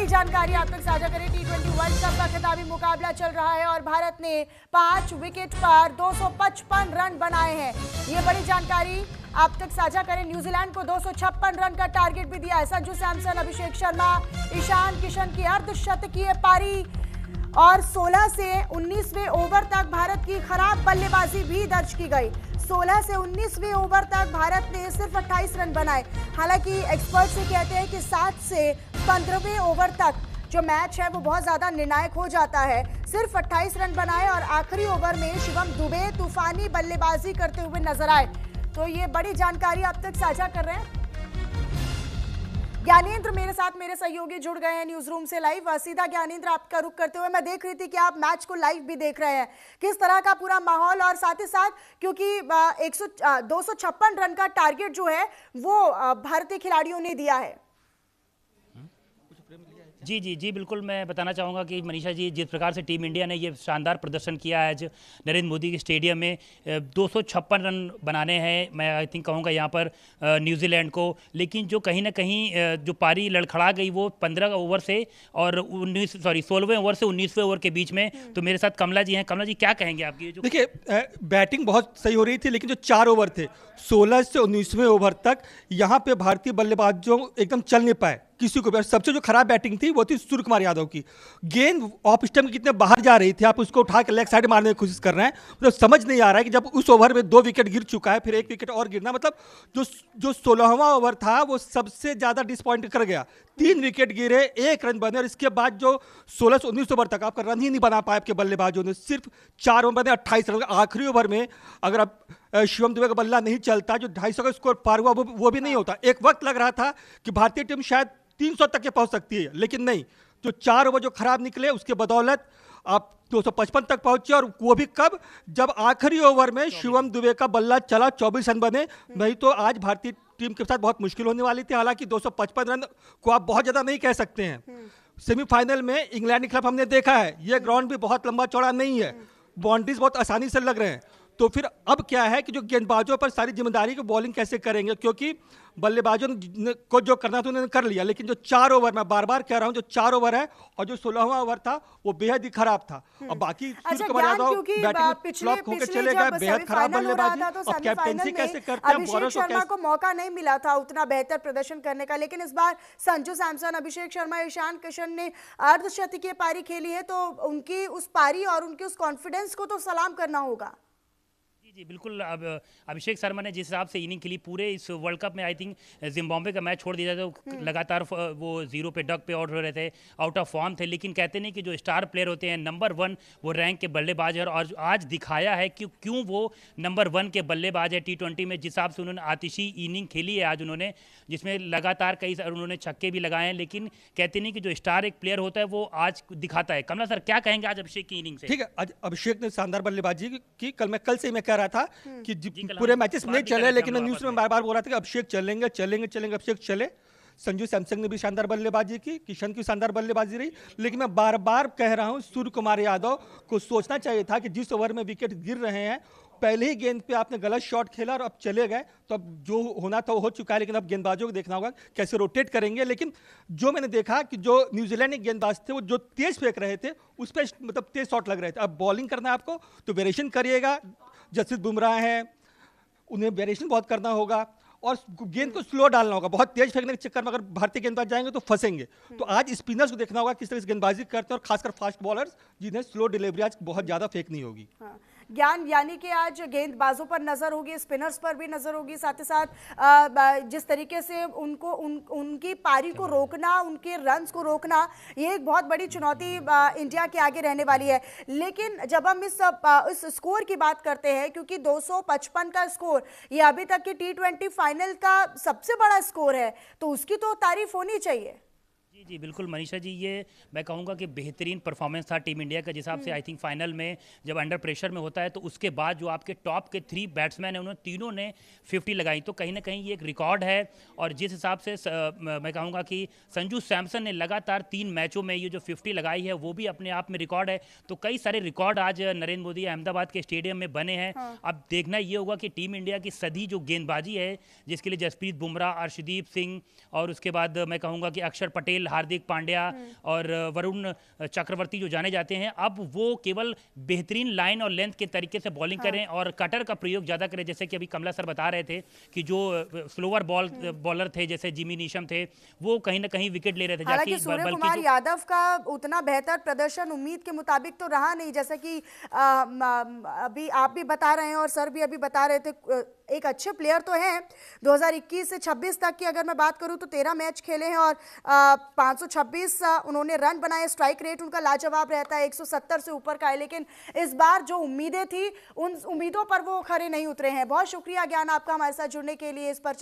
जानकारी आप तक साझा करें। T20 वर्ल्ड कप का खिताबी मुकाबला चल रहा है और भारत ने 5 विकेट पर 255 रन बनाए हैं। ये बड़ी जानकारी आप तक साझा करें। न्यूजीलैंड को 256 रन का टारगेट भी दिया है। संजू सैमसन, अभिषेक शर्मा, ईशान किशन की अर्धशतकीय पारी और 16 से 19वें ओवर तक भारत की खराब बल्लेबाजी भी दर्ज की गई। 16 से 19वें ओवर तक भारत ने सिर्फ 28 रन बनाए। हालांकि एक्सपर्ट्स ये कहते हैं कि 7 से 15वें ओवर तक जो मैच है वो बहुत ज़्यादा निर्णायक हो जाता है। सिर्फ 28 रन बनाए और आखिरी ओवर में शिवम दुबे तूफानी बल्लेबाजी करते हुए नजर आए। तो ये बड़ी जानकारी आप तक साझा कर रहे हैं। ज्ञानेंद्र मेरे साथ, मेरे सहयोगी जुड़ गए हैं न्यूज रूम से लाइव। सीधा ज्ञानेंद्र, आपका रुख करते हुए मैं देख रही थी कि आप मैच को लाइव भी देख रहे हैं, किस तरह का पूरा माहौल और साथ ही साथ क्योंकि 256 रन का टारगेट जो है वो भारतीय खिलाड़ियों ने दिया है। जी जी जी बिल्कुल, मैं बताना चाहूँगा कि मनीषा जी, जिस प्रकार से टीम इंडिया ने ये शानदार प्रदर्शन किया है आज नरेंद्र मोदी के स्टेडियम में, 256 रन बनाने हैं मैं आई थिंक कहूँगा यहाँ पर न्यूजीलैंड को। लेकिन जो कहीं ना कहीं जो पारी लड़खड़ा गई वो 15 ओवर से और 16वें ओवर से 19वें ओवर के बीच में। तो मेरे साथ कमला जी हैं। कमला जी, क्या कहेंगे आपकी? जो देखिए, बैटिंग बहुत सही हो रही थी, लेकिन जो 4 ओवर थे 16 से 19वें ओवर तक, यहाँ पे भारतीय बल्लेबाजों एकदम चल नहीं पाए किसी को भी। सबसे जो खराब बैटिंग थी वो थी सूर्य कुमार यादव की। गेंद ऑफ स्टंप कितने बाहर जा रही थी, आप उसको उठा के लेग साइड मारने की कोशिश कर रहे हैं। मतलब समझ नहीं आ रहा है कि जब उस ओवर में 2 विकेट गिर चुका है, फिर 1 विकेट और गिरना, मतलब जो 16वां ओवर था वो सबसे ज्यादा डिसपॉइंट कर गया। 3 विकेट गिरे, 1 रन बने और इसके बाद जो 16 से 19 ओवर तक आपका रन ही नहीं बना पाए आपके बल्लेबाजों ने। सिर्फ 4 ओवर बने 28 रन। आखिरी ओवर में अगर आप शिवम दुबे का बल्ला नहीं चलता, जो 250 का स्कोर पार हुआ वो भी नहीं होता। एक वक्त लग रहा था कि भारतीय टीम शायद 300 तक के पहुंच सकती है, लेकिन नहीं। जो 4 ओवर जो खराब निकले उसके बदौलत आप 255 तक पहुंचे, और वो भी कब? जब आखिरी ओवर में शिवम दुबे का बल्ला चला, 24 रन बने। नहीं तो आज भारतीय टीम के साथ बहुत मुश्किल होने वाली थी। हालांकि 255 रन को आप बहुत ज्यादा नहीं कह सकते हैं। सेमीफाइनल में इंग्लैंड के खिलाफ हमने देखा है, ये ग्राउंड भी बहुत लंबा चौड़ा नहीं है, बाउंड्रीज बहुत आसानी से लग रहे हैं। तो फिर अब क्या है कि जो गेंदबाजों पर सारी जिम्मेदारी की बॉलिंग कैसे करेंगे, क्योंकि बल्लेबाजों को जो करना था उन्होंने कर लिया। लेकिन जो 4 ओवर, मैं बार बार कह रहा हूं, जो 4 ओवर है और जो 16वां ओवर था वो बेहद ही खराब था। और बाकी सूर्य कुमार यादव बैटिंग फ्लॉप होकर चले गए, बेहद खराब बल्लेबाजी। अब कैप्टेंसी कैसे करते हैं? अभिषेक शर्मा को मौका नहीं मिला था उतना बेहतर प्रदर्शन करने का, लेकिन इस बार संजू सैमसन, अभिषेक शर्मा, ईशान किशन ने अर्धशतकीय पारी खेली है, तो उनकी उस पारी और उनके उस कॉन्फिडेंस को तो सलाम करना होगा। जी बिल्कुल। अब अभिषेक शर्मा ने जिस हिसाब से इनिंग खेली पूरे इस वर्ल्ड कप में, आई थिंक जिम्बाब्वे का मैच छोड़ दिया था तो लगातार वो 0 पे डक पे आउट हो रहे थे, आउट ऑफ फॉर्म थे। लेकिन कहते नहीं कि जो स्टार प्लेयर होते हैं, नंबर 1 वो रैंक के बल्लेबाज है, और आज दिखाया है कि क्यों वो नंबर 1 के बल्लेबाज है T20 में। जिस हिसाब से उन्होंने आतिशी इनिंग खेली है आज उन्होंने, जिसमें लगातार कई उन्होंने छक्के भी लगाए हैं। लेकिन कहते नहीं कि जो स्टार एक प्लेयर होता है वो आज दिखाता है। कमला सर, क्या कहेंगे आज अभिषेक की इनिंग से? ठीक है, आज अभिषेक ने शानदार बल्लेबाजी की। कल से मैं कह रहा था कि पूरे मैचेस नहीं चले, लेकिन मैं न्यूज़ में बार बार बोल रहा था कि अभिषेक चलेंगे, अभिषेक चले। संजू सैमसन ने भी शानदार बल्लेबाजी की, किशन की शानदार बल्लेबाजी रही। लेकिन मैं बार बार कह रहा हूं, सूर्य कुमार यादव को सोचना चाहिए था कि जिस ओवर में विकेट गिर रहे हैं, पहले ही गेंद पे आपने गलत शॉट खेला और अब चले गए, तो अब जो होना था वो हो चुका है। लेकिन अब गेंदबाजों को देखना होगा कैसे रोटेट करेंगे। लेकिन जो मैंने देखा कि जो न्यूजीलैंड के गेंदबाज थे वो जो तेज फेंक रहे थे उस पर मतलब तेज शॉट लग रहे थे। अब बॉलिंग करना है आपको तो वेरिएशन करिएगा। जसप्रीत बुमराह है, उन्हें वेरिएशन बहुत करना होगा और गेंद को स्लो डालना होगा। बहुत तेज फेंकने के चक्कर में अगर भारतीय गेंदबाज जाएंगे तो फंसेंगे। तो आज स्पिनर्स को देखना होगा किस तरह से गेंदबाजी करते हैं, और खासकर फास्ट बॉलर्स जिन्हें स्लो डिलीवरी आज बहुत ज्यादा फेंकनी होगी। हाँ। ज्ञान, यानी कि आज गेंदबाजों पर नजर होगी, स्पिनर्स पर भी नजर होगी, साथ ही साथ जिस तरीके से उनकी पारी को रोकना, उनके रन्स को रोकना, ये एक बहुत बड़ी चुनौती इंडिया के आगे रहने वाली है। लेकिन जब हम इस स्कोर की बात करते हैं, क्योंकि 255 का स्कोर ये अभी तक के T20 फाइनल का सबसे बड़ा स्कोर है, तो उसकी तो तारीफ होनी चाहिए। जी जी बिल्कुल मनीषा जी, ये मैं कहूँगा कि बेहतरीन परफॉर्मेंस था टीम इंडिया का। जिस हिसाब से आई थिंक फाइनल में जब अंडर प्रेशर में होता है तो उसके बाद जो आपके टॉप के 3 बैट्समैन हैं उन्होंने तीनों ने 50 लगाई, तो कहीं ना कहीं ये एक रिकॉर्ड है। और जिस हिसाब से मैं कहूँगा कि संजू सैमसन ने लगातार 3 मैचों में ये जो 50 लगाई है वो भी अपने आप में रिकॉर्ड है। तो कई सारे रिकॉर्ड आज नरेंद्र मोदी अहमदाबाद के स्टेडियम में बने हैं। हाँ। अब देखना ये होगा कि टीम इंडिया की सदी जो गेंदबाजी है, जिसके लिए जसप्रीत बुमराह, अर्शदीप सिंह और उसके बाद मैं कहूँगा कि अक्षर पटेल गिल, हार्दिक पांड्या और वरुण चक्रवर्ती जो जाने जाते हैं, अब वो केवल बेहतरीन लाइन और लेंथ के तरीके से बॉलिंग करें और कटर का प्रयोग ज़्यादा करें। जैसे कि अभी कमला सर बता रहे थे कि जो स्लोअर बॉलर थे जैसे जिमी नीशम थे, वो कहीं ना कहीं विकेट ले रहे थे। हालांकि सूर्य कुमार यादव का उतना बेहतर प्रदर्शन उम्मीद के मुताबिक तो रहा नहीं, जैसे कि अभी आप भी बता रहे हैं और सर भी अभी बता रहे थे, एक अच्छे प्लेयर तो हैं। 2021 से 26 तक की अगर मैं बात करूं तो 13 मैच खेले हैं और 526 उन्होंने रन बनाए। स्ट्राइक रेट उनका लाजवाब रहता है, 170 से ऊपर का है, लेकिन इस बार जो उम्मीदें थी उन उम्मीदों पर वो खरे नहीं उतरे हैं। बहुत शुक्रिया ज्ञान आपका हमारे साथ जुड़ने के लिए। इस पर